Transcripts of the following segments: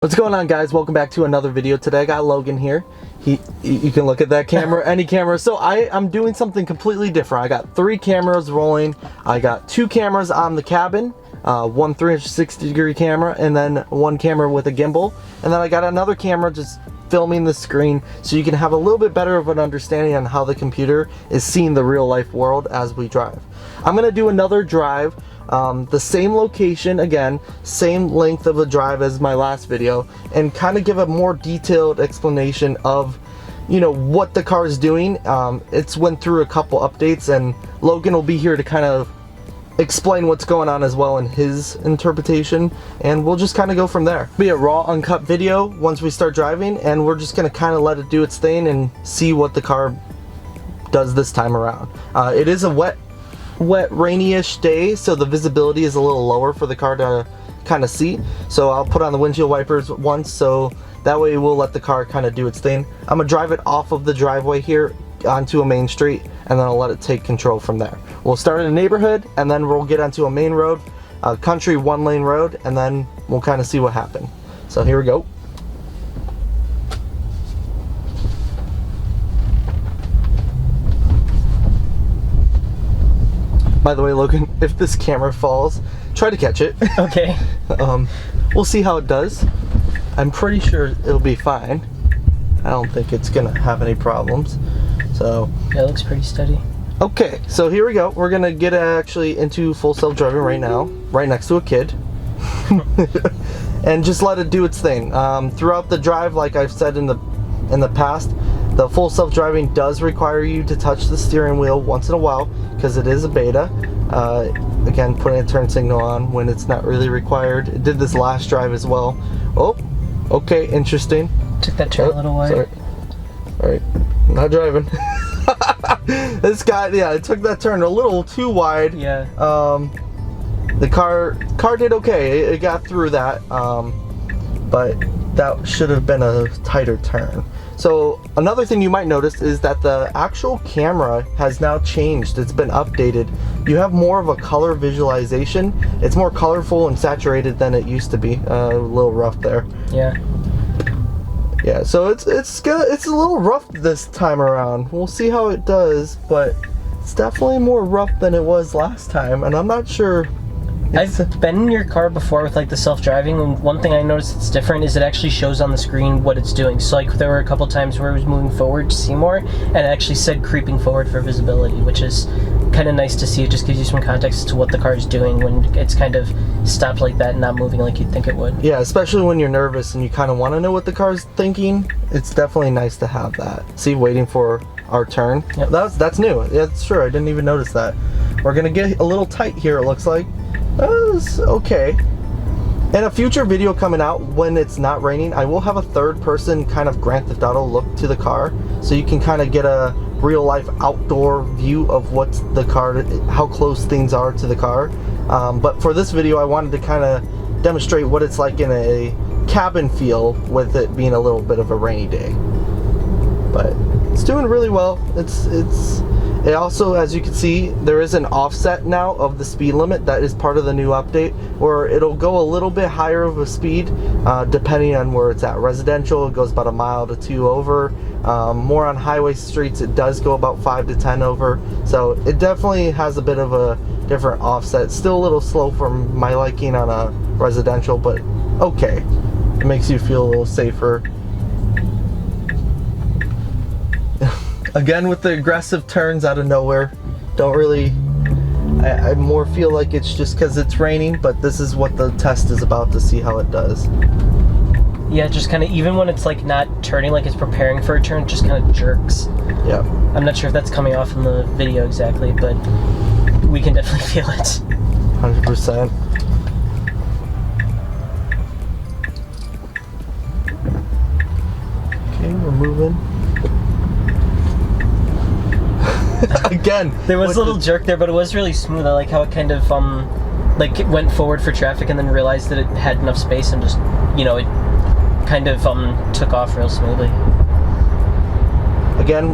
What's going on, guys? Welcome back to another video. Today I got Logan here. You can look at that camera, any camera. So I'm doing something completely different. I got 3 cameras rolling. I got 2 cameras on the cabin, one 360-degree camera, and then 1 camera with a gimbal. And then I got another camera just filming the screen so you can have a little bit better of an understanding on how the computer is seeing the real life world as we drive. I'm gonna do another drive. The same location, again, same length of a drive as my last video, and kind of give a more detailed explanation of, you know, what the car is doing. It's went through a couple updates, and Logan will be here to kind of explain what's going on as well in his interpretation, and we'll just kind of go from there. It'll be a raw, uncut video once we start driving, and we're just going to kind of let it do its thing and see what the car does this time around. It is a wet, rainy-ish day, so the visibility is a little lower for the car to kind of see. So I'll put on the windshield wipers once, so that way we'll let the car kind of do its thing. I'm gonna drive it off of the driveway here onto a main street, and then I'll let it take control from there. We'll start in a neighborhood, and then we'll get onto a main road, a country 1-lane road, and then we'll kind of see what happened. So here we go. By the way, Logan, if this camera falls, try to catch it. Okay. We'll see how it does. I'm pretty sure it'll be fine. I don't think it's gonna have any problems. So yeah, it looks pretty steady. Okay, so here we go. We're gonna get actually into full self-driving right now, right next to a kid. And just let it do its thing. Throughout the drive, like I've said in the past, the full self-driving does require you to touch the steering wheel once in a while because it is a beta. Again, putting a turn signal on when it's not really required. It did this last drive as well. Oh, okay, interesting. Took that turn a little wide. Sorry. All right, not driving. This guy, yeah, it took that turn a little too wide. Yeah. The car did okay. It got through that, but that should have been a tighter turn. So another thing you might notice is that the actual camera has now changed. It's been updated. You have more of a color visualization. It's more colorful and saturated than it used to be. A little rough there. Yeah. Yeah, so it's a little rough this time around. We'll see how it does, but it's definitely more rough than it was last time, and I'm not sure. I've been in your car before with like the self-driving, and one thing I noticed that's different is it actually shows on the screen what it's doing. So like there were a couple times where it was moving forward to see more, and it actually said creeping forward for visibility, which is kind of nice to see. It just gives you some context to what the car is doing when it's kind of stopped like that and not moving like you'd think it would. Yeah, especially when you're nervous and you kind of want to know what the car's thinking. It's definitely nice to have that. See, waiting for our turn. Yep. That's new. Yeah, that's true. I didn't even notice that. We're gonna get a little tight here, it looks like. That's okay. In a future video coming out when it's not raining, I will have a third-person kind of Grand Theft Auto look to the car, so you can kind of get a real-life outdoor view of what's the car, how close things are to the car. But for this video, I wanted to kind of demonstrate what it's like in a cabin feel with it being a little bit of a rainy day. But it's doing really well. It also, as you can see, there is an offset now of the speed limit. That is part of the new update, where it'll go a little bit higher of a speed depending on where it's at. Residential, it goes about 1 mile to 2 over. More on highway streets, it does go about 5 to 10 over. So it definitely has a bit of a different offset. Still a little slow for my liking on a residential, but okay. It makes you feel a little safer. Again, with the aggressive turns out of nowhere, don't really, I more feel like it's just because it's raining, but this is what the test is about, to see how it does. Yeah, just kind of, even when it's like not turning, like it's preparing for a turn, it just kind of jerks. Yeah. I'm not sure if that's coming off in the video exactly, but we can definitely feel it. 100%. Okay, we're moving. Again, there was a little jerk there, but it was really smooth. I like how it kind of like it went forward for traffic and then realized that it had enough space and just, you know, it kind of took off real smoothly. Again,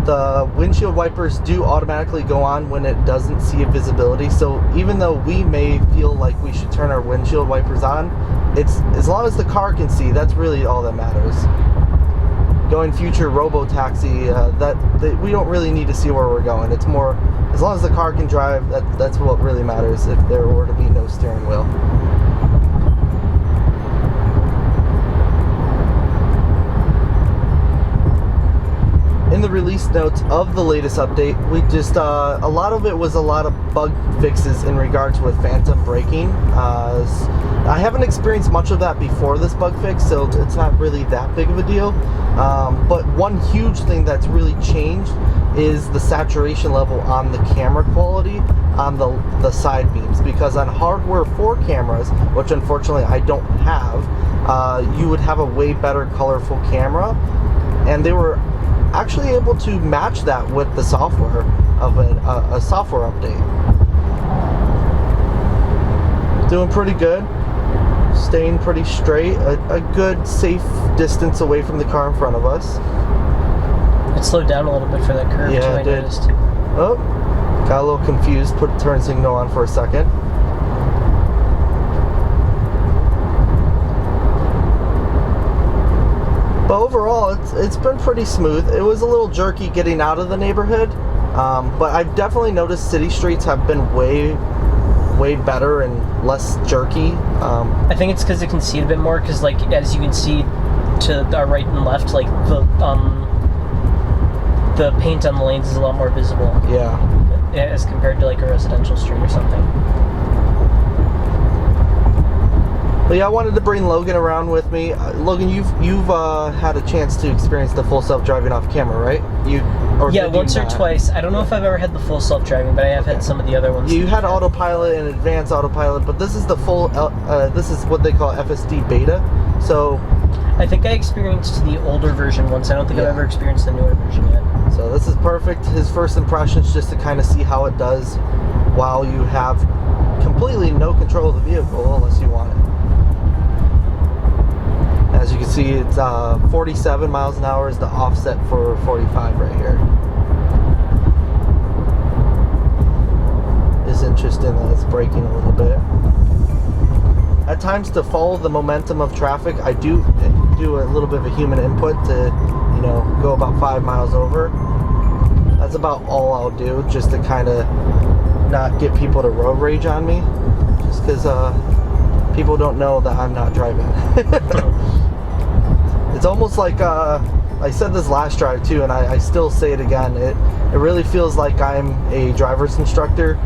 the windshield wipers do automatically go on when it doesn't see a visibility. So even though we may feel like we should turn our windshield wipers on, it's as long as the car can see, that's really all that matters. Going future robo-taxi, we don't really need to see where we're going. It's more, as long as the car can drive, that's what really matters if there were to be no steering wheel. In the release notes of the latest update, we just a lot of it was a lot of bug fixes in regards with phantom braking. I haven't experienced much of that before this bug fix, so it's not really that big of a deal. But one huge thing that's really changed is the saturation level on the camera quality on the side beams, because on hardware 4 cameras, which unfortunately I don't have, you would have a way better colorful camera, and they were actually able to match that with the software of a software update. Doing pretty good, staying pretty straight, a good safe distance away from the car in front of us. It slowed down a little bit for that curve, yeah, too, I did. noticed. Oh, got a little confused, put turn signal on for a second. But overall, it's been pretty smooth. It was a little jerky getting out of the neighborhood, but I've definitely noticed city streets have been way better and less jerky. I think it's because it can see a bit more, because like as you can see to our right and left, like the paint on the lanes is a lot more visible. Yeah. As compared to like a residential street or something. But yeah, I wanted to bring Logan around with me. Logan, you've had a chance to experience the full self-driving off camera, right? Yeah, once or twice. I don't know if I've ever had the full self-driving, but I have had some of the other ones. You had autopilot and advanced autopilot, but this is the full. This is what they call FSD Beta. So I think I experienced the older version once. I don't think I've ever experienced the newer version yet. So this is perfect. His first impressions, just to kind of see how it does while you have completely no control of the vehicle unless you want it. As you can see, it's 47 miles an hour is the offset for 45 right here. It's interesting that it's braking a little bit. At times, to follow the momentum of traffic, I do a little bit of a human input to, go about 5 miles over. That's about all I'll do, just to kind of not get people to road rage on me, just because people don't know that I'm not driving. It's almost like I said this last drive too, and I still say it again. It really feels like I'm a driver's instructor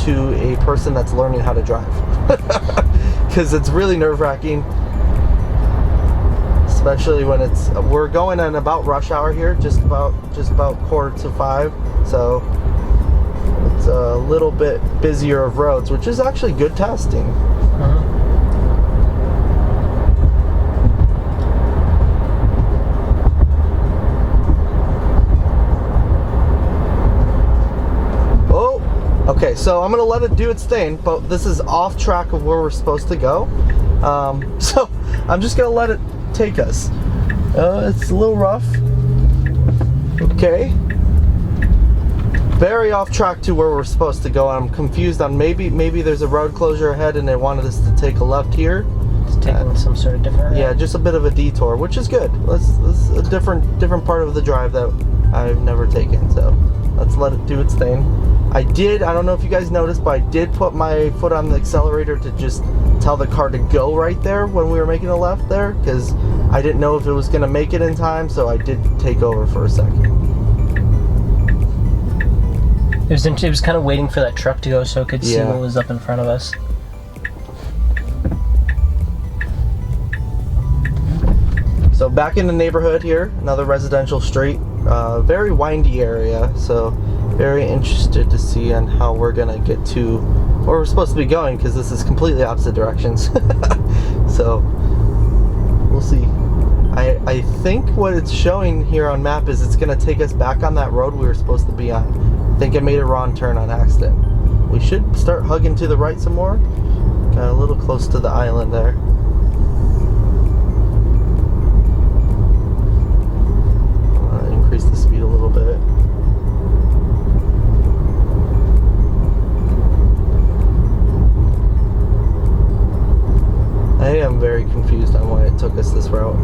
to a person that's learning how to drive, because it's really nerve-wracking, especially when we're going in about rush hour here, just about 4:45, so it's a little bit busier of roads, which is actually good testing. Okay, so I'm gonna let it do its thing, but this is off track of where we're supposed to go. So I'm just gonna let it take us. It's a little rough. Okay. Very off track to where we're supposed to go. I'm confused on maybe there's a road closure ahead and they wanted us to take a left here. Just taking some sort of different route. Yeah, just a bit of a detour, which is good. This is a different part of the drive that I've never taken, so let's let it do its thing. I don't know if you guys noticed, but I did put my foot on the accelerator to just tell the car to go right there when we were making a left there, because I didn't know if it was going to make it in time, so I did take over for a second. It was kind of waiting for that truck to go so it could see what was up in front of us. So back in the neighborhood here, another residential street, very windy area, so very interested to see on how we're gonna get to where we're supposed to be going, because this is completely opposite directions. So we'll see. I think what it's showing here on map is it's gonna take us back on that road we were supposed to be on. I think I made a wrong turn on accident. We should start hugging to the right some more. Got a little close to the island there. Increase the speed route.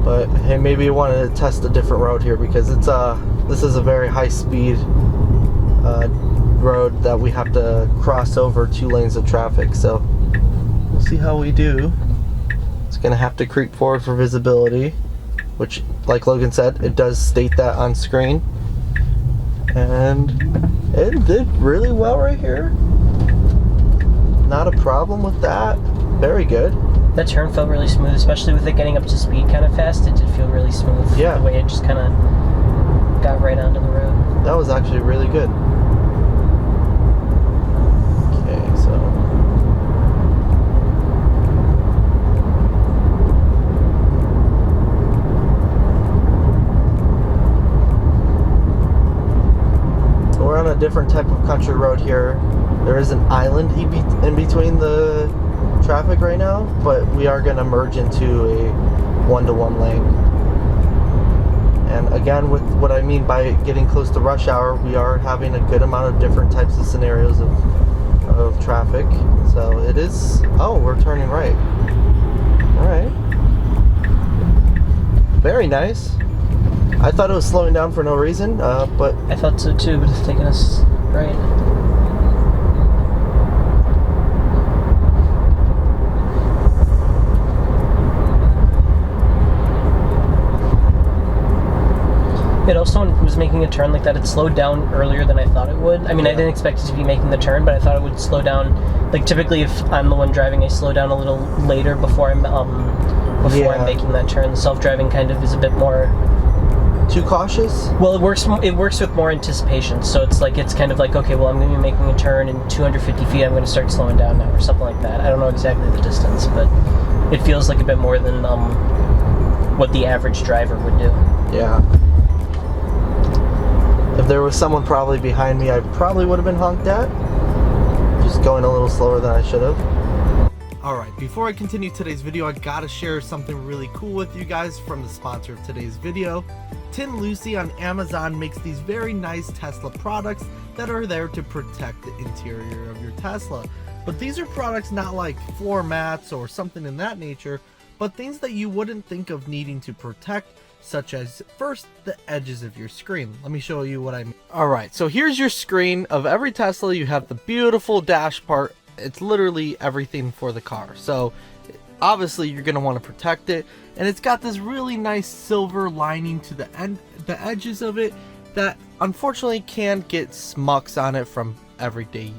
But hey, maybe you wanted to test a different road here because it's this is a very high speed road that we have to cross over 2 lanes of traffic. So we'll see how we do. It's gonna have to creep forward for visibility, which, like Logan said, it does state that on screen. And it did really well right here. Not a problem with that. Very good. That turn felt really smooth, especially with it getting up to speed kind of fast. It did feel really smooth. Yeah. The way it just kind of got right onto the road. That was actually really good. Okay, so we're on a different type of country road here. There is an island in between the traffic right now, but we are going to merge into a 1-to-1 lane. And again, with what I mean by getting close to rush hour, we are having a good amount of different types of scenarios of traffic. So it is, oh, we're turning right. All right. Very nice. I thought it was slowing down for no reason, but I thought so too, but it's taking us right. It also, when it was making a turn like that, it slowed down earlier than I thought it would. I mean, I didn't expect it to be making the turn, but I thought it would slow down. Like, typically, if I'm the one driving, I slow down a little later before I'm making that turn. The self-driving kind of is a bit more... Too cautious? Well, it works with more anticipation. So it's kind of like, okay, well, I'm going to be making a turn in 250 feet. I'm going to start slowing down now, or something like that. I don't know exactly the distance, but it feels like a bit more than what the average driver would do. Yeah. If there was someone probably behind me, I probably would have been honked at. Just going a little slower than I should have. Alright, before I continue today's video, I gotta share something really cool with you guys from the sponsor of today's video. Tinlucy on Amazon makes these very nice Tesla products that are there to protect the interior of your Tesla. But these are products not like floor mats or something in that nature, but things that you wouldn't think of needing to protect, such as, first, the edges of your screen. Let me show you what I mean. Alright, so here's your screen of every Tesla. You have the beautiful dash part. It's literally everything for the car. So obviously you're going to want to protect it. And it's got this really nice silver lining to the edges of it that unfortunately can get smucks on it from everyday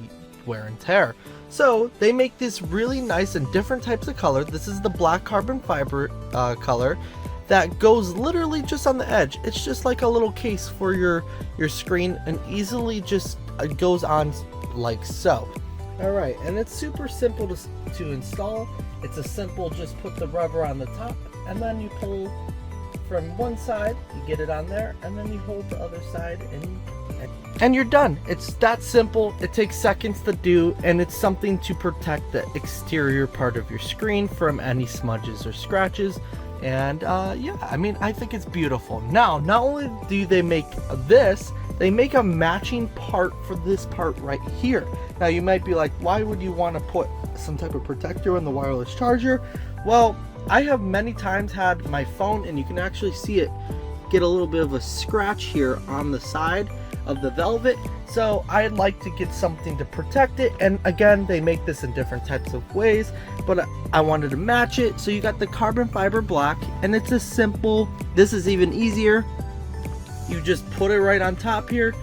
wear and tear. So they make this really nice and different types of color. This is the black carbon fiber color that goes literally just on the edge. It's just like a little case for your screen, and easily just goes on like so. Alright, and it's super simple to install. It's a simple, just put the rubber on the top, and then you pull from one side, you get it on there, and then you hold the other side, and you're done. It's that simple. It takes seconds to do, and it's something to protect the exterior part of your screen from any smudges or scratches. And yeah, I mean, I think it's beautiful. Now, not only do they make this, they make a matching part for this part right here. Now, you might be like, why would you want to put some type of protector on the wireless charger? Well, I have many times had my phone, and you can actually see it get a little bit of a scratch here on the side of the velvet. So I'd like to get something to protect it, and again, they make this in different types of ways, but I wanted to match it. So you got the carbon fiber black, and it's a simple, this is even easier. You just put it right on top here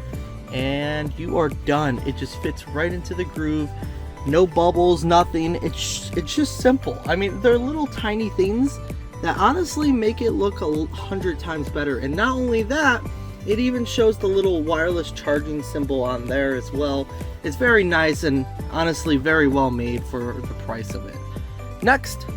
and you are done. It just fits right into the groove. No bubbles, nothing. It's just simple. I mean, they're little tiny things that honestly make it look 100 times better. And not only that, it even shows the little wireless charging symbol on there as well. It's very nice and honestly very well made for the price of it. Next,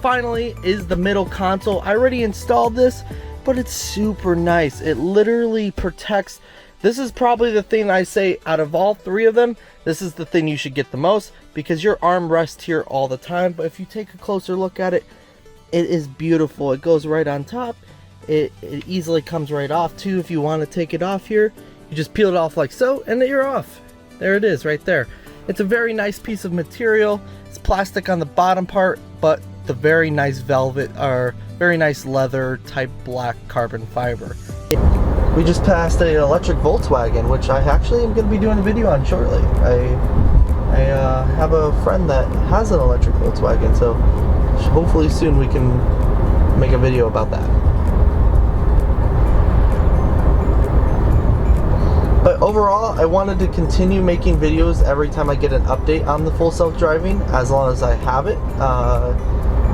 finally, is the middle console. I already installed this, but it's super nice. It literally protects. This is probably the thing I say out of all three of them, this is the thing you should get the most, because your armrest here all the time. But if you take a closer look at it, it is beautiful. It goes right on top. It easily comes right off too. If you want to take it off here, you just peel it off like so, and you're off. There it is right there. It's a very nice piece of material. It's plastic on the bottom part, but the very nice velvet or very nice leather type black carbon fiber. We just passed an electric Volkswagen, which I actually am going to be doing a video on shortly. I have a friend that has an electric Volkswagen, so hopefully soon we can make a video about that. But overall, I wanted to continue making videos every time I get an update on the full self-driving, as long as I have it.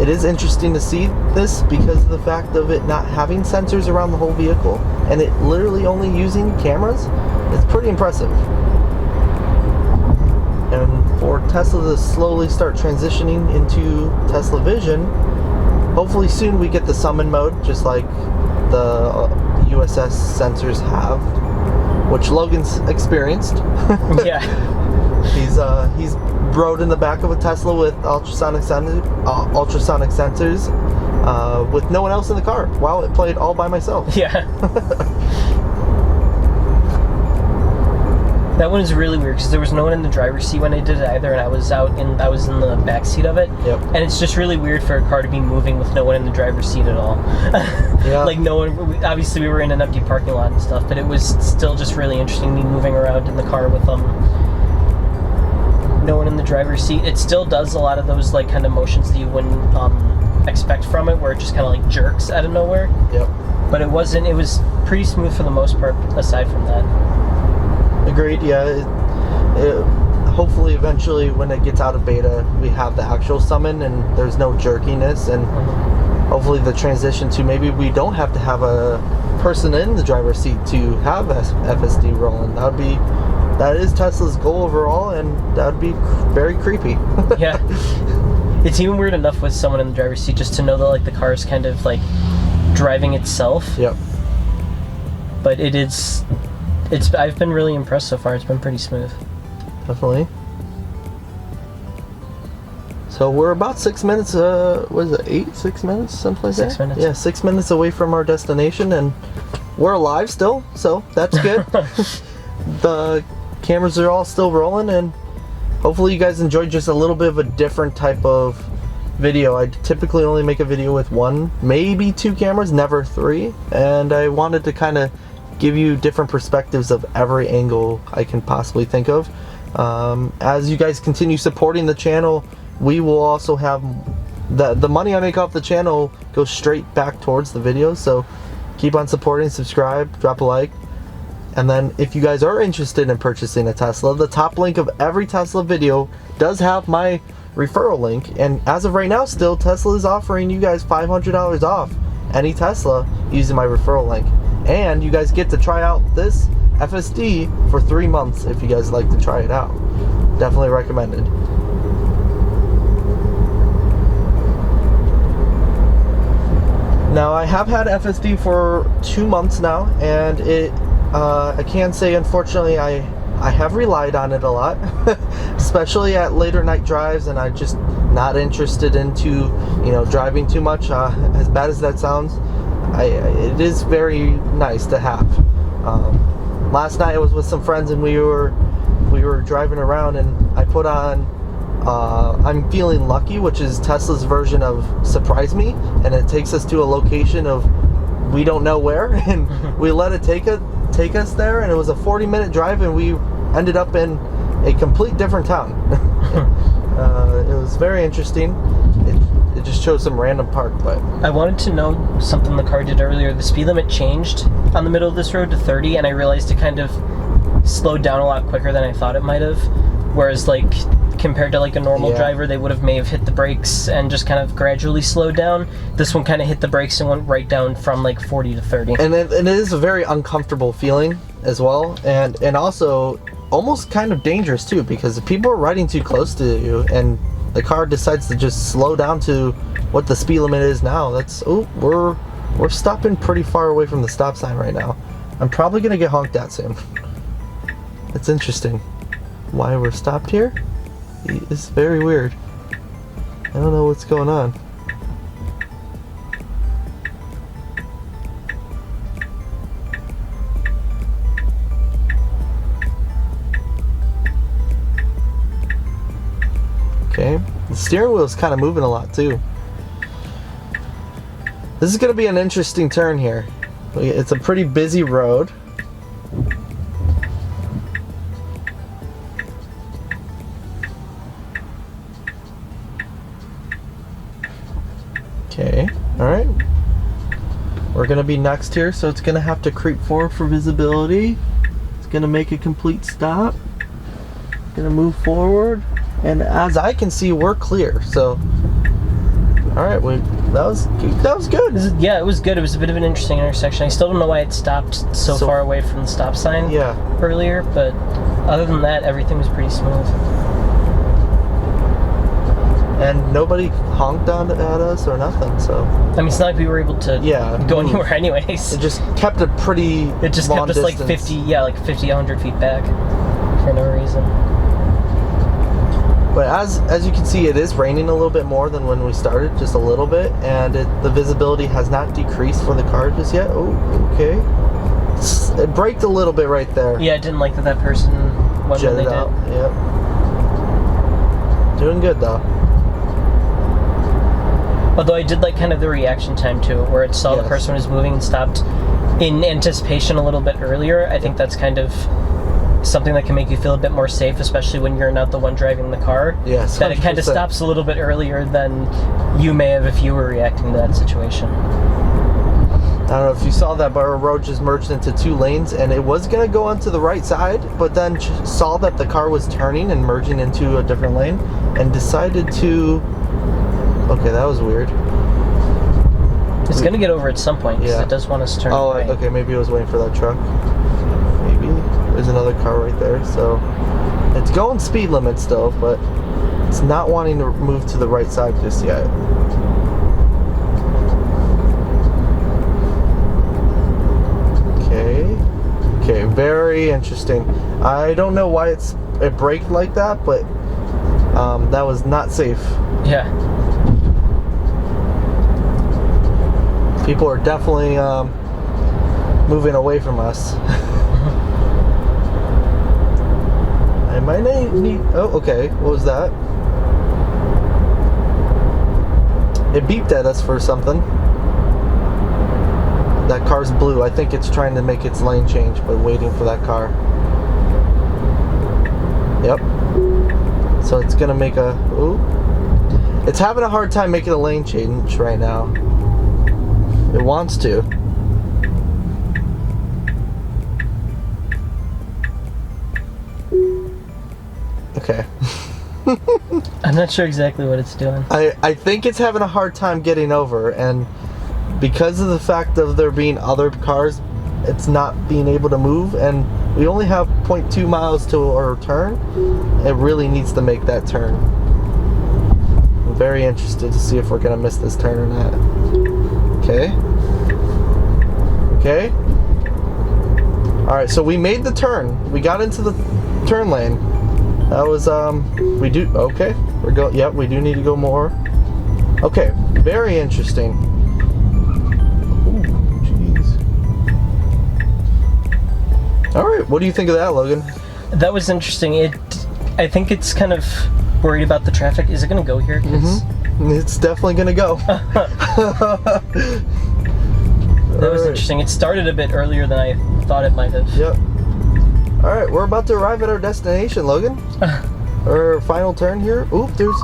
It is interesting to see this because of the fact of it not having sensors around the whole vehicle and it literally only using cameras. It's pretty impressive. And for Tesla to slowly start transitioning into Tesla Vision, hopefully soon we get the summon mode, just like the USS sensors have, which Logan's experienced. Yeah. He's rode in the back of a Tesla with ultrasonic sensors with no one else in the car while it played all by myself. Yeah. That one is really weird because there was no one in the driver's seat when I did it either, and I was in the back seat of it. Yep. And it's just really weird for a car to be moving with no one in the driver's seat at all. Yeah. Like no one. Obviously, we were in an empty parking lot and stuff, but it was still just really interesting me moving around in the car with no one in the driver's seat. It still does a lot of those like kind of motions that you wouldn't expect from it, where it just kind of like jerks out of nowhere. Yep. But it wasn't. It was pretty smooth for the most part. Aside from that. Agreed. Yeah. Hopefully, eventually, when it gets out of beta, we have the actual summon and there's no jerkiness, and hopefully the transition to maybe we don't have to have a person in the driver's seat to have FSD rolling. That is Tesla's goal overall, and that would be very creepy. Yeah. It's even weird enough with someone in the driver's seat just to know that like the car is kind of like driving itself. Yep. But I've been really impressed so far. It's been pretty smooth. Definitely. So we're about 6 minutes, what is it, 6 minutes, something like that? 6 minutes. Yeah, 6 minutes away from our destination, and we're alive still, so that's good. The cameras are all still rolling, and hopefully you guys enjoyed just a little bit of a different type of video. I typically only make a video with 1, maybe 2 cameras, never 3, and I wanted to kind of give you different perspectives of every angle I can possibly think of. As you guys continue supporting the channel, we will also have the money I make off the channel goes straight back towards the videos, so keep on supporting, subscribe, drop a like. And then if you guys are interested in purchasing a Tesla, the top link of every Tesla video does have my referral link, and as of right now still, Tesla is offering you guys $500 off any Tesla using my referral link. And you guys get to try out this FSD for 3 months if you guys like to try it out. Definitely recommended. Now I have had FSD for 2 months now, and I can say unfortunately I have relied on it a lot, especially at later night drives, and I'm just not interested into driving too much. As bad as that sounds, it is very nice to have. Last night I was with some friends and we were driving around, and I put on I'm Feeling Lucky, which is Tesla's version of Surprise Me, and it takes us to a location of we don't know where, and we let it take us there, and it was a 40-minute drive, and we ended up in a complete different town. It was very interesting. It just shows some random park, but I wanted to know something the car did earlier. The speed limit changed on the middle of this road to 30, and I realized it kind of slowed down a lot quicker than I thought it might have. Whereas, like, compared to like a normal driver, they may have hit the brakes and just kind of gradually slowed down. This one kind of hit the brakes and went right down from like 40 to 30. And it is a very uncomfortable feeling as well, and also almost kind of dangerous too, because if people are riding too close to you and the car decides to just slow down to what the speed limit is now, we're stopping pretty far away from the stop sign right now. I'm probably gonna get honked at soon. It's interesting why we're stopped here. It's very weird. I don't know what's going on. Okay, The steering wheel is kind of moving a lot too. This is going to be an interesting turn here. It's a pretty busy road. Okay, alright. We're going to be next here, so it's going to have to creep forward for visibility. It's going to make a complete stop. Going to move forward. And as I can see, we're clear. So, alright, that was good. Yeah, it was good. It was a bit of an interesting intersection. I still don't know why it stopped so far away from the stop sign earlier, but other than that, everything was pretty smooth. And nobody honked at us or nothing, so. I mean, it's not like we were able to go anywhere anyways. It just kept a pretty It just long kept us distance. like 50, 100 feet back for no reason. But as you can see, it is raining a little bit more than when we started, just a little bit, and the visibility has not decreased for the car just yet. Oh, okay. It braked a little bit right there. Yeah, I didn't like that person went when they did. Out. Yep. Doing good though. Although I did like kind of the reaction time to it, where it saw the person was moving and stopped in anticipation a little bit earlier. I think that's kind of something that can make you feel a bit more safe, especially when you're not the one driving the car. Yes, 100%. That it kind of stops a little bit earlier than you may have if you were reacting to that situation. I don't know if you saw that, but our road just merged into 2 lanes, and it was going to go onto the right side, but then saw that the car was turning and merging into a different lane, and decided to... Okay, that was weird. It's going to get over at some point, because it does want us to turn right. Okay, maybe it was waiting for that truck. Maybe. There's another car right there, so... It's going speed limit still, but it's not wanting to move to the right side just yet. Okay, very interesting. I don't know why it braked like that, but that was not safe. Yeah. People are definitely moving away from us. I might need... Oh, okay. What was that? It beeped at us for something. That car's blue. I think it's trying to make its lane change, but waiting for that car. Yep. So it's gonna make a... Ooh. It's having a hard time making a lane change right now. It wants to. Okay. I'm not sure exactly what it's doing. I think it's having a hard time getting over, and because of the fact of there being other cars, it's not being able to move, and we only have 0.2 miles to our turn. It really needs to make that turn. I'm very interested to see if we're gonna miss this turn or not. Okay. Okay. Alright, so we made the turn. We got into the turn lane. That was, okay. Yep, we do need to go more. Okay, very interesting. Ooh, jeez. Alright, what do you think of that, Logan? That was interesting. I think it's kind of worried about the traffic. Is it going to go here? It's definitely going to go. That was interesting. It started a bit earlier than I thought it might have. Yep. Alright, we're about to arrive at our destination, Logan. Our final turn here. Oop, there's...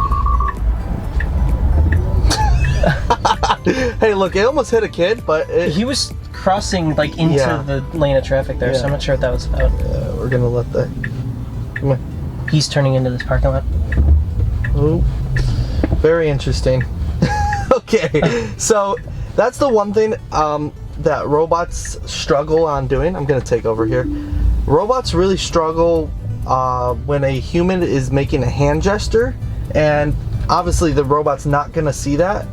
Hey, look, it almost hit a kid, but he was crossing, like, into the lane of traffic there, so I'm not sure what that was about. We're gonna let that... Come on. He's turning into this parking lot. Oh, very interesting. Okay, so that's the one thing that robots struggle on doing. I'm gonna take over here. Robots really struggle when a human is making a hand gesture, and obviously the robot's not gonna see that.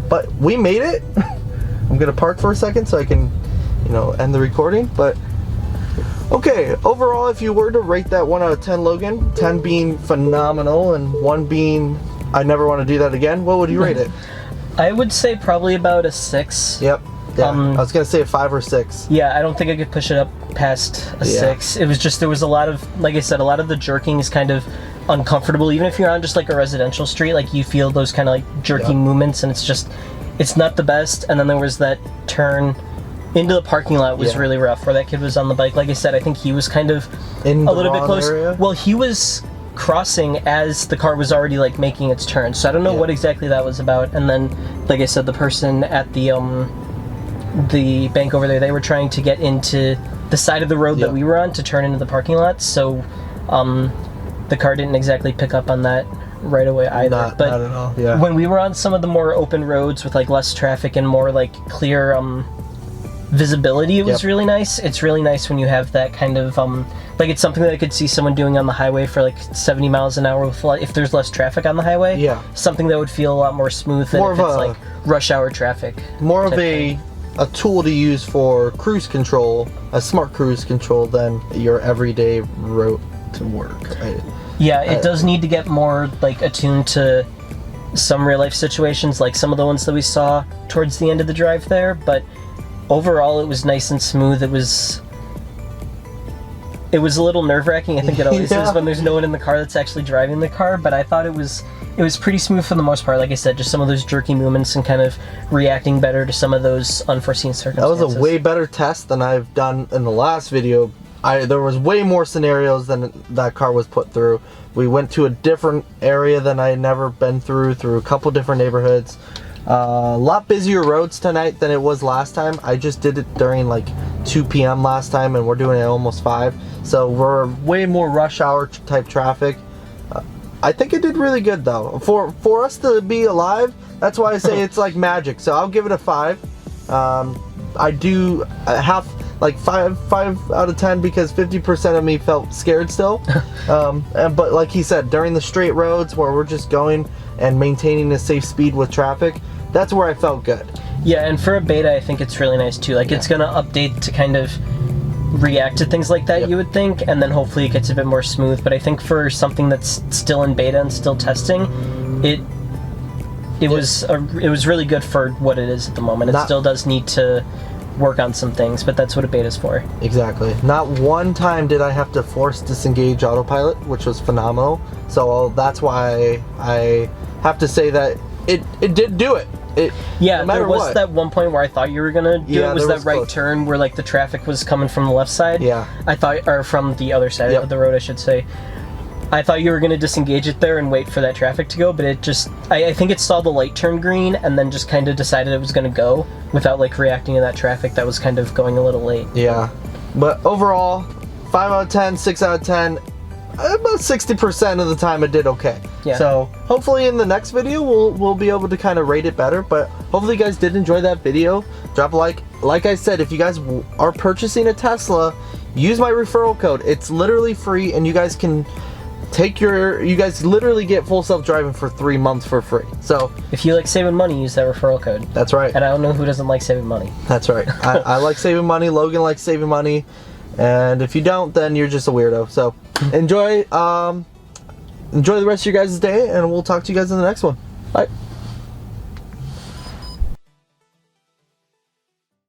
But we made it. I'm gonna park for a second so I can, end the recording. But okay, overall, if you were to rate that 1 out of 10, Logan, 10 being phenomenal and 1 being I never want to do that again, what would you rate it? I would say probably about a 6. Yep. Yeah, I was gonna say a 5 or 6. Yeah, I don't think I could push it up past a 6. It was just, there was a lot of, like I said, a lot of the jerking is kind of uncomfortable. Even if you're on just like a residential street, like you feel those kind of like jerky movements, and it's not the best. And then there was that turn into the parking lot was really rough, where that kid was on the bike. Like I said, I think he was kind of In a the little bit wrong close. area? Well, he was crossing as the car was already like making its turn, so I don't know what exactly that was about. And then, like I said, the person at the bank over there, they were trying to get into the side of the road that we were on to turn into the parking lot, so the car didn't exactly pick up on that right away either. Not at all. Yeah. When we were on some of the more open roads with like less traffic and more like clear visibility, it was really nice. It's really nice when you have that kind of like, it's something that I could see someone doing on the highway for like 70 miles an hour with, if there's less traffic on the highway. Yeah. Something that would feel a lot more smooth than if it's like rush hour traffic. More of a tool to use for cruise control, a smart cruise control, than your everyday route to work. Yeah, it does need to get more like attuned to some real life situations, like some of the ones that we saw towards the end of the drive there, but overall it was nice and smooth. It was a little nerve-wracking. I think it always is when there's no one in the car that's actually driving the car, but I thought it was pretty smooth for the most part. Like I said, just some of those jerky movements and kind of reacting better to some of those unforeseen circumstances. That was a way better test than I've done in the last video. There was way more scenarios than that car was put through. We went to a different area than I had never been through a couple different neighborhoods. A lot busier roads tonight than it was last time. I just did it during like 2 p.m. last time, and we're doing it at almost 5. So we're way more rush hour type traffic. I think it did really good though. For us to be alive, that's why I say it's like magic. So I'll give it a 5. I do have like 5 out of 10 because 50% of me felt scared still. But like he said, during the straight roads where we're just going and maintaining a safe speed with traffic, that's where I felt good. Yeah, and for a beta, I think it's really nice too. Like it's gonna update to kind of react to things like that, you would think, and then hopefully it gets a bit more smooth. But I think for something that's still in beta and still testing, it was really good for what it is at the moment. It still does need to work on some things, but that's what a beta's for. Exactly. Not one time did I have to force disengage autopilot, which was phenomenal. So that's why I have to say that it did do it. Yeah, no, there was that one point where I thought you were gonna do it. Was that right close turn where like the traffic was coming from the left side? Yeah. I thought, or from the other side of the road, I should say. I thought you were gonna disengage it there and wait for that traffic to go, but it just, I think it saw the light turn green and then just kind of decided it was gonna go without like reacting to that traffic that was kind of going a little late. Yeah, but overall, 5 out of 10, 6 out of 10. About 60% of the time it did okay. Yeah. So hopefully in the next video we'll be able to kind of rate it better. But hopefully you guys did enjoy that video. Drop a like. Like I said, if you guys are purchasing a Tesla, use my referral code. It's literally free, and you guys can you guys literally get full self-driving for 3 months for free. So if you like saving money, use that referral code. That's right. And I don't know who doesn't like saving money. That's right. I like saving money. Logan likes saving money. And if you don't, then you're just a weirdo. So enjoy the rest of your guys' day, and we'll talk to you guys in the next one. Bye.